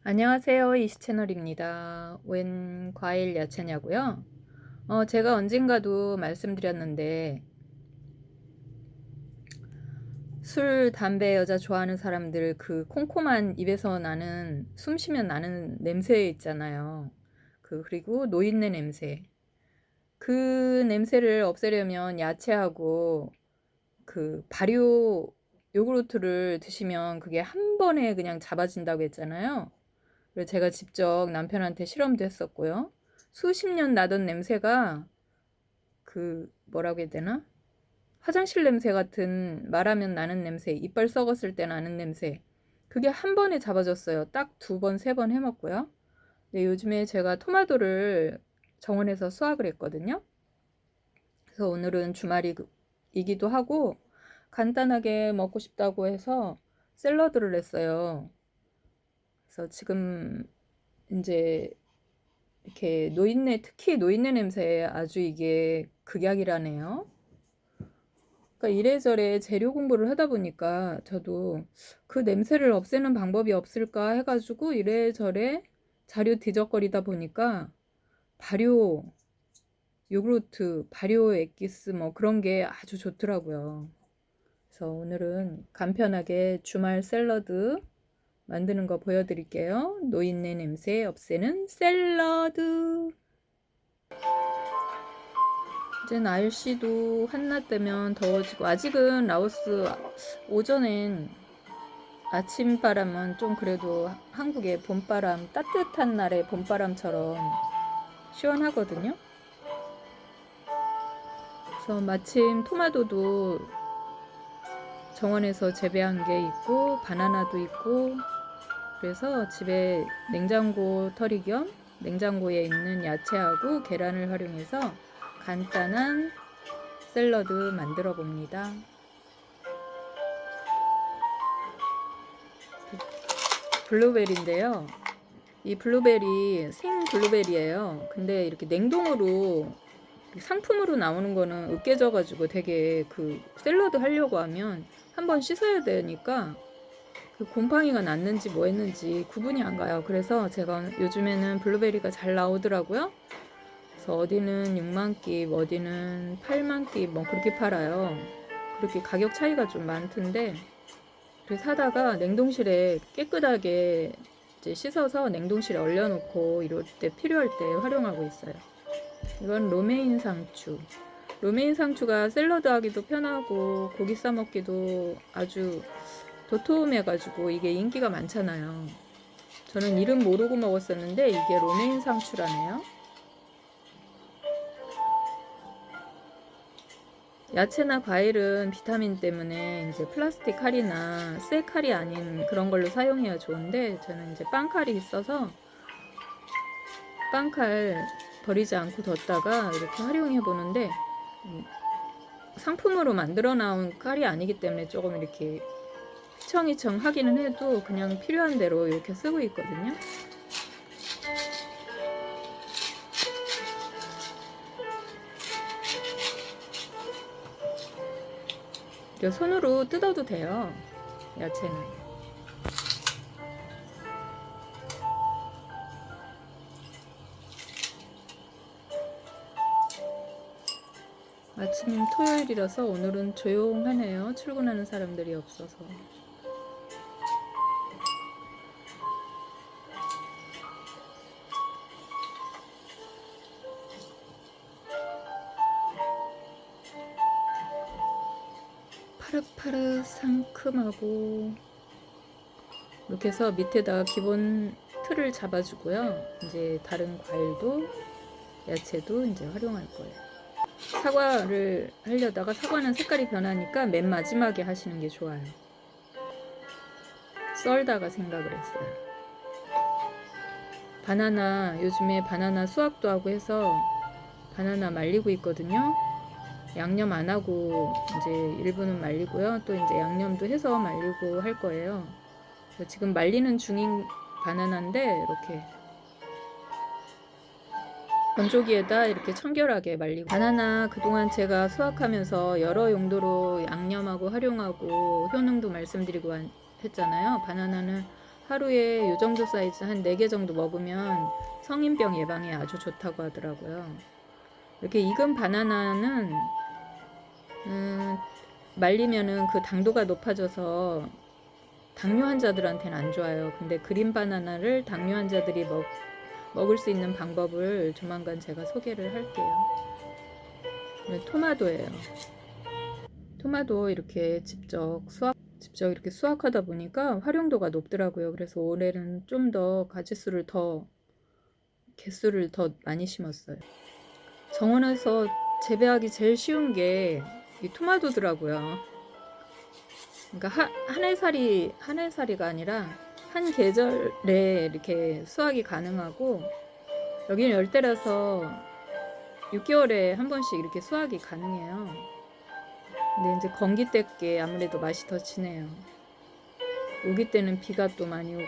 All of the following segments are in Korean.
안녕하세요. 이시 채널입니다. 웬 과일 야채냐고요? 제가 언젠가도 말씀드렸는데 술, 담배, 여자 좋아하는 사람들 그 콤콤한 입에서 나는 숨 쉬면 나는 냄새 있잖아요. 그리고 노인네 냄새. 그 냄새를 없애려면 야채하고 그 발효 요구르트를 드시면 그게 한 번에 그냥 잡아진다고 했잖아요. 그래서 제가 직접 남편한테 실험도 했었고요. 수십 년 나던 냄새가 뭐라고 해야 되나? 화장실 냄새 같은 말하면 나는 냄새, 이빨 썩었을 때 나는 냄새. 그게 한 번에 잡아졌어요. 딱 두 번, 세 번 해먹고요. 근데 요즘에 제가 토마토를 정원에서 수확을 했거든요. 그래서 오늘은 주말이기도 하고 간단하게 먹고 싶다고 해서 샐러드를 냈어요. 그래서 지금 이제 이렇게 노인네, 특히 노인네 냄새에 아주 이게 극약이라네요. 그러니까 이래저래 재료 공부를 하다 보니까 저도 그 냄새를 없애는 방법이 없을까 해가지고 이래저래 자료 뒤적거리다 보니까 발효 요구르트, 발효 엑기스 뭐 그런 게 아주 좋더라고요. 그래서 오늘은 간편하게 주말 샐러드 만드는 거 보여드릴게요. 노인네 냄새 없애는 샐러드. 이제 날씨도 한낮 되면 더워지고 아직은 라오스 오전엔 아침바람은 좀 그래도 한국의 봄바람 따뜻한 날의 봄바람처럼 시원하거든요. 그래서 마침 토마토도 정원에서 재배한 게 있고 바나나도 있고 그래서 집에 냉장고 털이 겸 냉장고에 있는 야채하고 계란을 활용해서 간단한 샐러드 만들어 봅니다. 블루베리인데요. 이 블루베리 생 블루베리예요. 근데 이렇게 냉동으로 상품으로 나오는 거는 으깨져 가지고 되게 샐러드 하려고 하면 한번 씻어야 되니까 곰팡이가 났는지 뭐 했는지 구분이 안 가요. 그래서 제가 요즘에는 블루베리가 잘 나오더라고요. 그래서 어디는 6만 깁, 어디는 8만 깁 뭐 그렇게 팔아요. 그렇게 가격 차이가 좀 많던데 그래서 사다가 냉동실에 깨끗하게 이제 씻어서 냉동실에 얼려놓고 이럴 때 필요할 때 활용하고 있어요. 이건 로메인 상추. 로메인 상추가 샐러드 하기도 편하고 고기 싸 먹기도 아주 도톰해가지고 이게 인기가 많잖아요. 저는 이름 모르고 먹었었는데 이게 로메인 상추라네요. 야채나 과일은 비타민 때문에 이제 플라스틱 칼이나 쇠 칼이 아닌 그런 걸로 사용해야 좋은데 저는 이제 빵칼이 있어서 빵칼 버리지 않고 뒀다가 이렇게 활용해 보는데 상품으로 만들어 나온 칼이 아니기 때문에 조금 이렇게 휘청휘청 하기는 해도 그냥 필요한 대로 이렇게 쓰고 있거든요. 손으로 뜯어도 돼요. 야채는. 마침 토요일이라서 오늘은 조용하네요. 출근하는 사람들이 없어서. 파릇파릇 상큼하고 이렇게 해서 밑에다가 기본 틀을 잡아주고요. 이제 다른 과일도 야채도 이제 활용할 거예요. 사과를 하려다가 사과는 색깔이 변하니까 맨 마지막에 하시는 게 좋아요. 썰다가 생각을 했어요. 바나나 요즘에 바나나 수확도 하고 해서 바나나 말리고 있거든요. 양념 안 하고 이제 일부는 말리고요. 또 이제 양념도 해서 말리고 할 거예요. 지금 말리는 중인 바나나인데 이렇게 건조기에다 이렇게 청결하게 말리고 바나나 그동안 제가 수확하면서 여러 용도로 양념하고 활용하고 효능도 말씀드리고 했잖아요. 바나나는 하루에 요 정도 사이즈 한 4개 정도 먹으면 성인병 예방에 아주 좋다고 하더라고요. 이렇게 익은 바나나는 말리면은 그 당도가 높아져서 당뇨 환자들한테는 안 좋아요. 근데 그린 바나나를 당뇨 환자들이 먹을 수 있는 방법을 조만간 제가 소개를 할게요. 토마토예요. 토마토 이렇게 직접 이렇게 수확하다 보니까 활용도가 높더라고요. 그래서 올해는 좀 더 개수를 더 많이 심었어요. 정원에서 재배하기 제일 쉬운 게 이 토마토더라고요. 그러니까 한 해살이가 아니라 한 계절에 이렇게 수확이 가능하고, 여기는 열대라서 6개월에 한 번씩 이렇게 수확이 가능해요. 근데 이제 건기 때께 아무래도 맛이 더 진해요. 우기 때는 비가 또 많이 오고,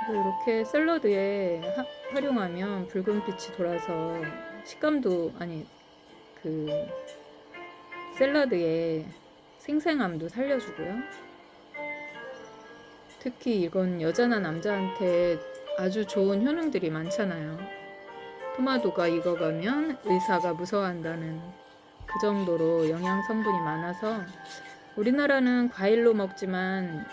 이렇게 샐러드에 활용하면 붉은빛이 돌아서 식감도, 그 샐러드의 생생함도 살려주고요. 특히 이건 여자나 남자한테 아주 좋은 효능들이 많잖아요. 토마토가 익어가면 의사가 무서워한다는 그 정도로 영양 성분이 많아서, 우리나라는 과일로 먹지만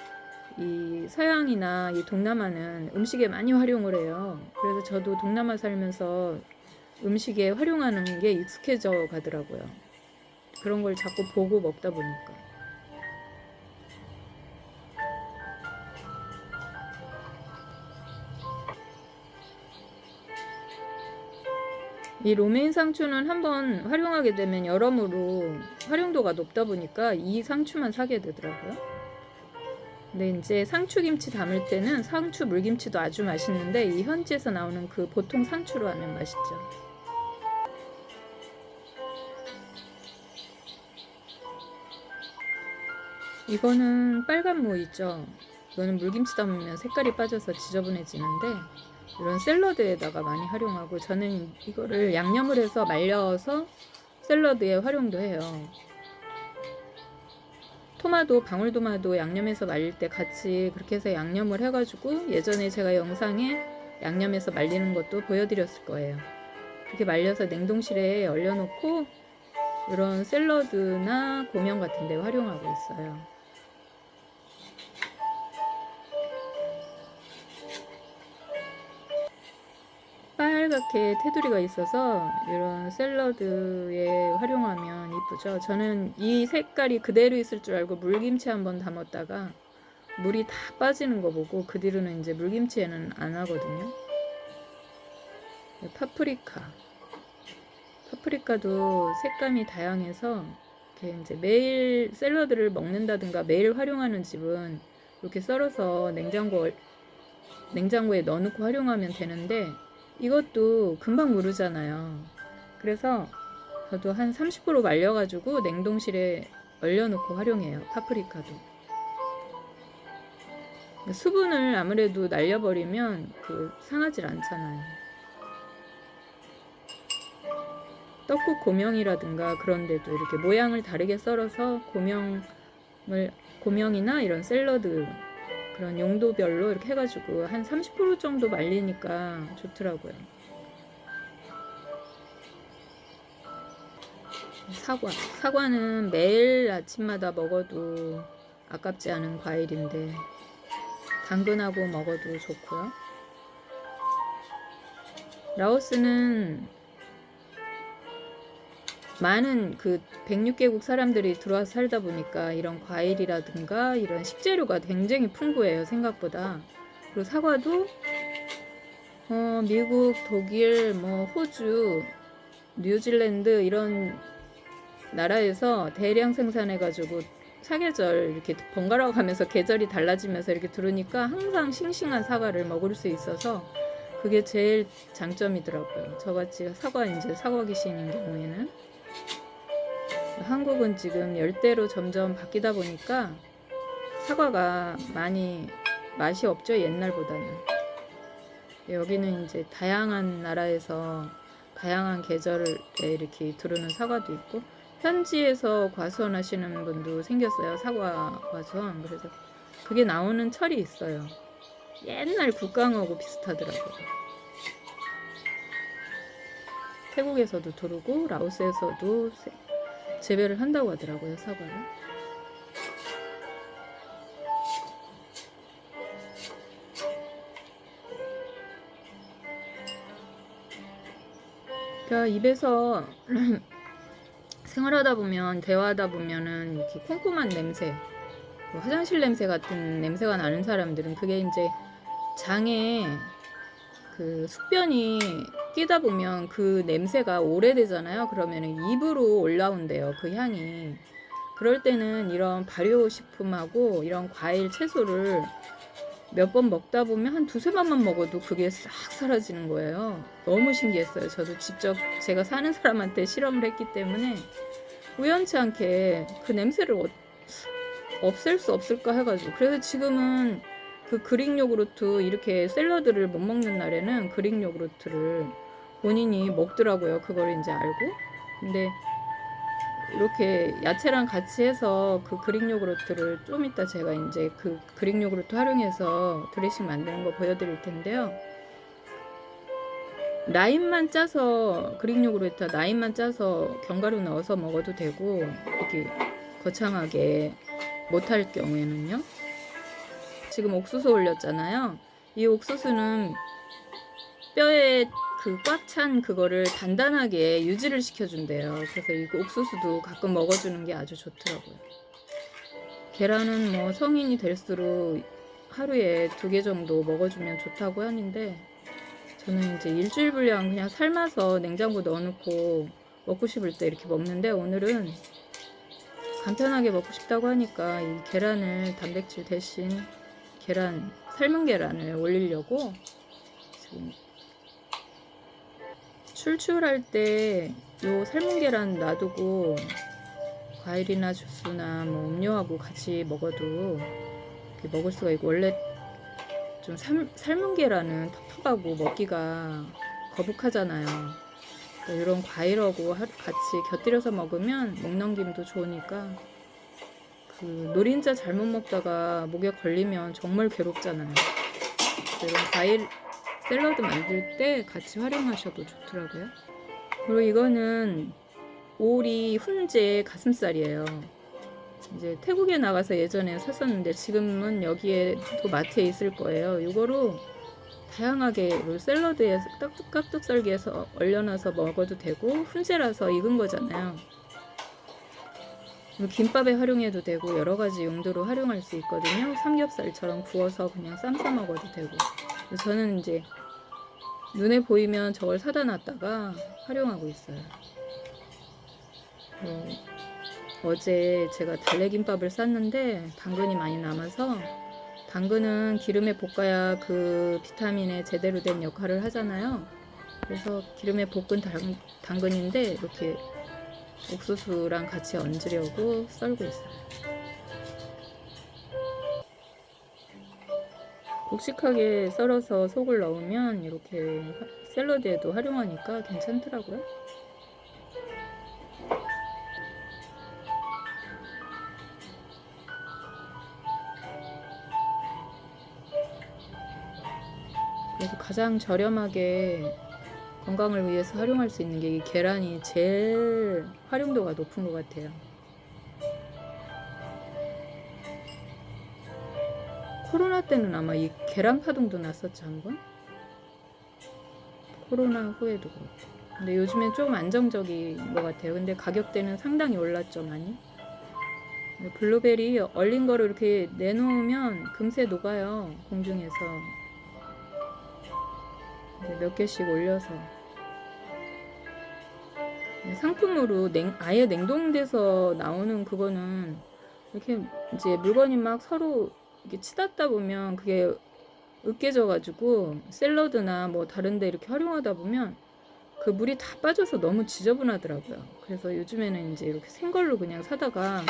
이 서양이나 이 동남아는 음식에 많이 활용을 해요. 그래서 저도 동남아 살면서 음식에 활용하는 게 익숙해져 가더라고요. 그런 걸 자꾸 보고 먹다 보니까. 이 로메인 상추는 한번 활용하게 되면 여러모로 활용도가 높다 보니까 이 상추만 사게 되더라고요. 근데 이제 상추김치 담을 때는 상추 물김치도 아주 맛있는데, 이 현지에서 나오는 그 보통 상추로 하면 맛있죠. 이거는 빨간 무 있죠. 이거는 물김치 담으면 색깔이 빠져서 지저분해지는데, 이런 샐러드에다가 많이 활용하고, 저는 이거를 양념을 해서 말려서 샐러드에 활용도 해요. 방울토마토 양념해서 말릴 때 같이 그렇게 해서 양념을 해가지고, 예전에 제가 영상에 양념해서 말리는 것도 보여드렸을 거예요. 그렇게 말려서 냉동실에 얼려놓고 이런 샐러드나 고명 같은 데 활용하고 있어요. 빨갛게 테두리가 있어서 이런 샐러드에 활용하면 이쁘죠. 저는 이 색깔이 그대로 있을 줄 알고 물김치 한번 담았다가 물이 다 빠지는 거 보고 그 뒤로는 이제 물김치에는 안 하거든요. 파프리카도 색감이 다양해서 이렇게 이제 매일 샐러드를 먹는다든가 매일 활용하는 집은 이렇게 썰어서 냉장고에 넣어놓고 활용하면 되는데, 이것도 금방 무르잖아요. 그래서 저도 한 30% 말려가지고 냉동실에 얼려놓고 활용해요. 파프리카도. 수분을 아무래도 날려버리면 상하질 않잖아요. 떡국 고명이라든가 그런 데도 이렇게 모양을 다르게 썰어서 고명이나 이런 샐러드 그런 용도별로 이렇게 해가지고 한 30% 정도 말리니까 좋더라고요. 사과는 매일 아침마다 먹어도 아깝지 않은 과일인데 당근하고 먹어도 좋고요. 라오스는 많은 106개국 사람들이 들어와서 살다 보니까 이런 과일이라든가 이런 식재료가 굉장히 풍부해요, 생각보다. 그리고 사과도 미국, 독일, 호주, 뉴질랜드 이런 나라에서 대량 생산해가지고 사계절 이렇게 번갈아 가면서 계절이 달라지면서 이렇게 들으니까 항상 싱싱한 사과를 먹을 수 있어서 그게 제일 장점이더라고요. 저같이 사과 귀신인 경우에는. 한국은 지금 열대로 점점 바뀌다 보니까 사과가 많이 맛이 없죠, 옛날보다는. 여기는 이제 다양한 나라에서 다양한 계절에 이렇게 두르는 사과도 있고, 현지에서 과수원 하시는 분도 생겼어요. 사과 과수원. 그래서 그게 나오는 철이 있어요. 옛날 국강하고 비슷하더라고요. 태국에서도 두르고 라오스에서도 재배를 한다고 하더라고요, 사과를. 그러니까 입에서 생활하다 보면, 대화하다 보면은 이렇게 쿰쿰한 냄새, 화장실 냄새 같은 냄새가 나는 사람들은 그게 이제 장에 그 숙변이 끼다 보면 그 냄새가 오래되잖아요. 그러면은 입으로 올라온대요, 그 향이. 그럴 때는 이런 발효식품하고 이런 과일, 채소를 몇 번 먹다 보면 한 두세 번만 먹어도 그게 싹 사라지는 거예요. 너무 신기했어요. 저도 직접 제가 사는 사람한테 실험을 했기 때문에 우연치 않게 그 냄새를 없앨 수 없을까 해가지고, 그래서 지금은 그 그릭 요구르트, 이렇게 샐러드를 못 먹는 날에는 그릭 요구르트를 본인이 먹더라고요. 그걸 이제 알고. 근데 이렇게 야채랑 같이 해서 그 그릭 요구르트를 좀 이따 제가 이제 그 그릭 요구르트 활용해서 드레싱 만드는 거 보여드릴 텐데요. 라임만 짜서, 그릭 요구르트 라임만 짜서 견과류 넣어서 먹어도 되고, 이렇게 거창하게 못할 경우에는요. 지금 옥수수 올렸잖아요. 이 옥수수는 뼈에 그 꽉 찬 그거를 단단하게 유지를 시켜준대요. 그래서 이 옥수수도 가끔 먹어주는 게 아주 좋더라고요. 계란은 뭐 성인이 될수록 하루에 2개 정도 먹어주면 좋다고 하는데, 저는 이제 일주일 분량 그냥 삶아서 냉장고 넣어놓고 먹고 싶을 때 이렇게 먹는데, 오늘은 간편하게 먹고 싶다고 하니까 이 계란을 단백질 대신 삶은 계란을 올리려고 지금 출출할 때 요 삶은 계란 놔두고 과일이나 주스나 뭐 음료하고 같이 먹어도 이렇게 먹을 수가 있고, 원래 좀 삶은 계란은 텁텁하고 먹기가 거북하잖아요. 이런 과일하고 같이 곁들여서 먹으면 목 넘김도 좋으니까, 그 노린자 잘못 먹다가 목에 걸리면 정말 괴롭잖아요. 이런 과일 샐러드 만들 때 같이 활용하셔도 좋더라고요. 그리고 이거는 오리 훈제 가슴살이에요. 이제 태국에 나가서 예전에 샀었는데 지금은 여기에 또 마트에 있을 거예요. 이거로 다양하게 샐러드에 깍둑깍둑 썰기해서 얼려놔서 먹어도 되고, 훈제라서 익은 거잖아요. 김밥에 활용해도 되고 여러 가지 용도로 활용할 수 있거든요. 삼겹살처럼 구워서 그냥 쌈 싸 먹어도 되고. 저는 이제 눈에 보이면 저걸 사다 놨다가 활용하고 있어요. 어제 제가 달래김밥을 쌌는데 당근이 많이 남아서, 당근은 기름에 볶아야 그 비타민에 제대로 된 역할을 하잖아요. 그래서 기름에 볶은 당근인데 이렇게 옥수수랑 같이 얹으려고 썰고 있어요. 굵직하게 썰어서 속을 넣으면 이렇게 샐러드에도 활용하니까 괜찮더라고요. 그래서 가장 저렴하게 건강을 위해서 활용할 수 있는 게 이 계란이 제일 활용도가 높은 것 같아요. 코로나 때는 아마 이 계란 파동도 났었죠, 한번? 코로나 후에도 그렇고. 근데 요즘엔 좀 안정적인 것 같아요. 근데 가격대는 상당히 올랐죠, 많이. 블루베리 얼린 거를 이렇게 내놓으면 금세 녹아요, 공중에서. 몇 개씩 올려서. 상품으로 아예 냉동돼서 나오는 그거는 이렇게 이제 물건이 막 서로 이렇게 치닫다 보면 그게 으깨져가지고 샐러드나 뭐 다른데 이렇게 활용하다 보면 그 물이 다 빠져서 너무 지저분하더라고요. 그래서 요즘에는 이제 이렇게 생걸로 그냥 사다가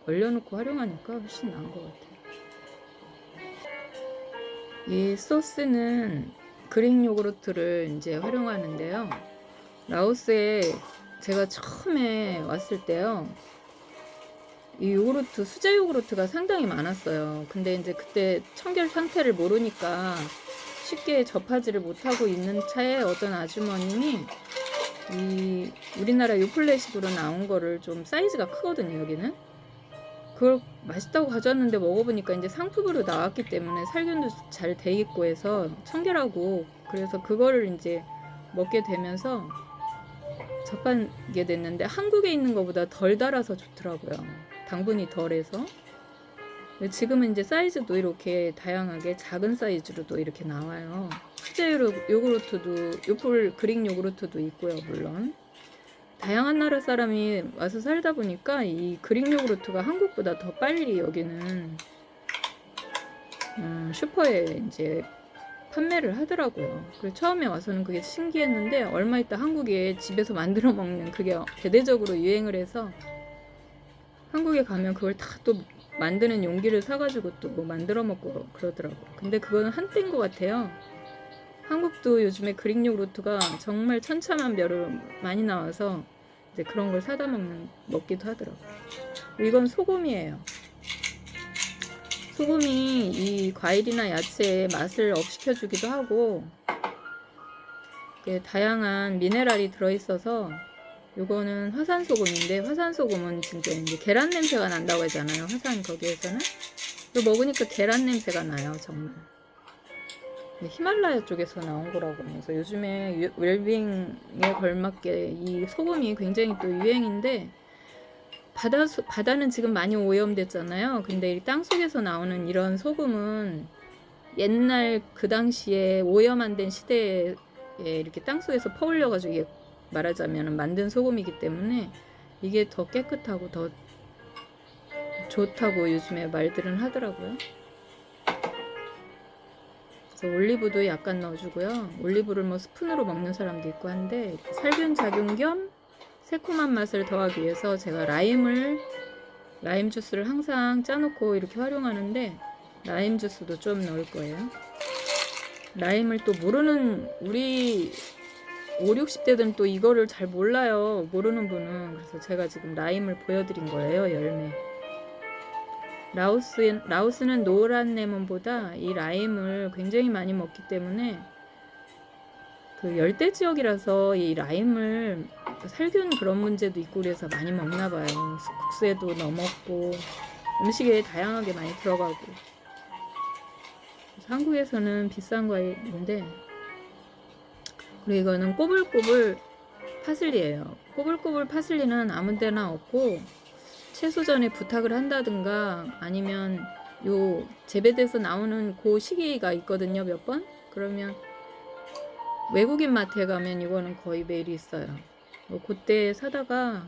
얼려놓고 활용하니까 훨씬 나은 것 같아요. 이 소스는 그릭 요구르트를 이제 활용하는데요. 라오스에 제가 처음에 왔을 때요, 이 요구르트, 수제 요구르트가 상당히 많았어요. 근데 이제 그때 청결 상태를 모르니까 쉽게 접하지를 못하고 있는 차에 어떤 아주머님이 이 우리나라 요플레식으로 나온 거를, 좀 사이즈가 크거든요, 여기는. 그걸 맛있다고 가져왔는데 먹어보니까 이제 상품으로 나왔기 때문에 살균도 잘 돼 있고 해서 청결하고, 그래서 그거를 이제 먹게 되면서 접하게 됐는데 한국에 있는 것보다 덜 달아서 좋더라고요. 당분이 덜해서. 지금은 이제 사이즈도 이렇게 다양하게 작은 사이즈로도 이렇게 나와요. 수제 요구르트도, 요플 그릭 요구르트도 있고요, 물론. 다양한 나라 사람이 와서 살다 보니까 이 그릭 요구르트가 한국보다 더 빨리 여기는 슈퍼에 이제 판매를 하더라고요. 그래서 처음에 와서는 그게 신기했는데 얼마 있다 한국에 집에서 만들어 먹는 그게 대대적으로 유행을 해서 한국에 가면 그걸 다 또 만드는 용기를 사가지고 또 만들어 먹고 그러더라고요. 근데 그거는 한때인 것 같아요. 한국도 요즘에 그릭 요구르트가 정말 천차만별로 많이 나와서 이제 그런 걸 사다 먹기도 하더라고요. 이건 소금이에요. 소금이 이 과일이나 야채의 맛을 업시켜주기도 하고, 다양한 미네랄이 들어있어서, 요거는 화산소금인데, 화산소금은 진짜 이제 계란 냄새가 난다고 하잖아요. 화산 거기에서는. 이거 먹으니까 계란 냄새가 나요, 정말. 히말라야 쪽에서 나온 거라고 하면서 요즘에 웰빙에 걸맞게 이 소금이 굉장히 또 유행인데, 바다는 지금 많이 오염됐잖아요. 근데 이 땅속에서 나오는 이런 소금은 옛날 그 당시에 오염 안 된 시대에 이렇게 땅속에서 퍼올려가지고 이게 말하자면 만든 소금이기 때문에 이게 더 깨끗하고 더 좋다고 요즘에 말들은 하더라고요. 그래서 올리브도 약간 넣어주고요. 올리브를 뭐 스푼으로 먹는 사람도 있고 한데, 살균 작용 겸 새콤한 맛을 더하기 위해서 제가 라임 주스를 항상 짜놓고 이렇게 활용하는데, 라임 주스도 좀 넣을 거예요. 라임을 또 모르는 우리 5, 60대들은 또 이거를 잘 몰라요. 모르는 분은. 그래서 제가 지금 라임을 보여드린 거예요. 열매. 라오스는 노란 레몬보다 이 라임을 굉장히 많이 먹기 때문에, 그 열대 지역이라서 이 라임을 살균 그런 문제도 있고 그래서 많이 먹나 봐요. 국수에도 넣어 먹고 음식에 다양하게 많이 들어가고. 한국에서는 비싼 과일인데, 그리고 이거는 꼬불꼬불 파슬리예요. 꼬불꼬불 파슬리는 아무 데나 없고, 채소전에 부탁을 한다든가 아니면 요 재배돼서 나오는 그 시기가 있거든요, 몇 번. 그러면 외국인 마트에 가면 이거는 거의 매일 있어요. 그때 사다가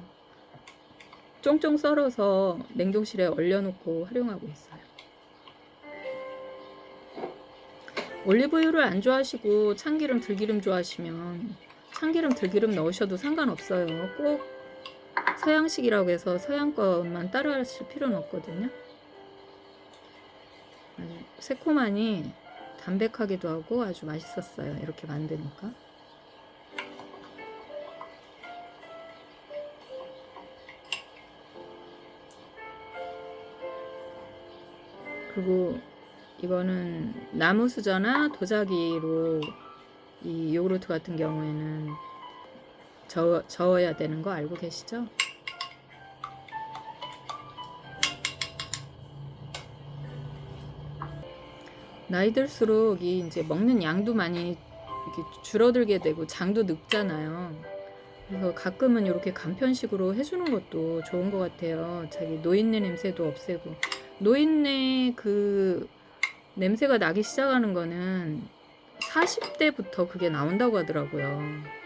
쫑쫑 썰어서 냉동실에 얼려놓고 활용하고 있어요. 올리브유를 안 좋아하시고 참기름, 들기름 좋아하시면 참기름, 들기름 넣으셔도 상관없어요. 꼭 서양식이라고 해서 서양 것만 따라 하실 필요는 없거든요. 아주 새콤하니 담백하기도 하고 아주 맛있었어요. 이렇게 만드니까. 그리고 이거는 나무 수저나 도자기로 이 요구르트 같은 경우에는 저어야 되는 거 알고 계시죠? 나이 들수록 이 이제 먹는 양도 많이 이렇게 줄어들게 되고 장도 늙잖아요. 그래서 가끔은 이렇게 간편식으로 해주는 것도 좋은 것 같아요. 자기 노인네 냄새도 없애고. 노인네 그 냄새가 나기 시작하는 거는 40대부터 그게 나온다고 하더라고요.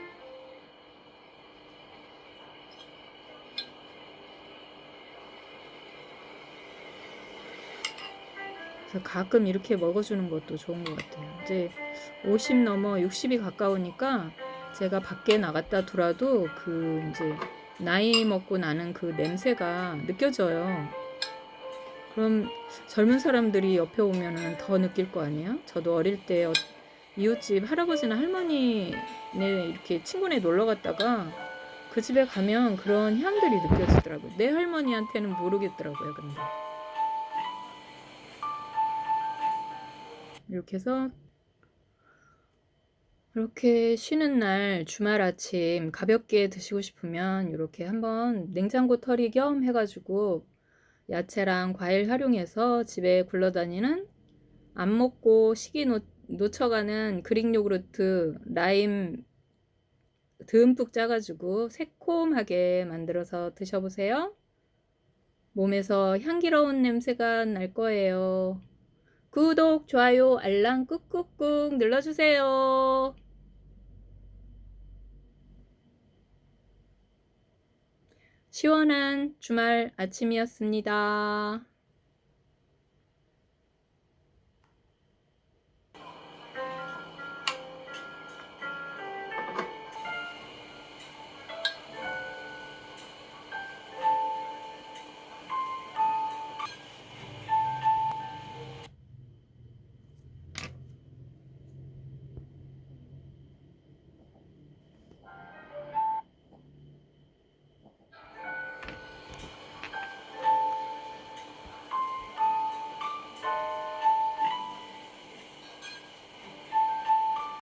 그래서 가끔 이렇게 먹어주는 것도 좋은 것 같아요. 이제 50 넘어 60이 가까우니까 제가 밖에 나갔다 들어도 그 이제 나이 먹고 나는 그 냄새가 느껴져요. 그럼 젊은 사람들이 옆에 오면은 더 느낄 거 아니에요? 저도 어릴 때 이웃집 할아버지나 할머니네 이렇게 친구네 놀러 갔다가 그 집에 가면 그런 향들이 느껴지더라고요. 내 할머니한테는 모르겠더라고요, 근데. 이렇게 해서 이렇게 쉬는 날 주말 아침 가볍게 드시고 싶으면 이렇게 한번 냉장고 털이 겸 해가지고 야채랑 과일 활용해서 집에 굴러다니는 안 먹고 식이 놓쳐가는 그릭 요구르트 라임 듬뿍 짜가지고 새콤하게 만들어서 드셔보세요. 몸에서 향기로운 냄새가 날 거예요. 구독, 좋아요, 알람 꾹꾹꾹 눌러주세요. 시원한 주말 아침이었습니다.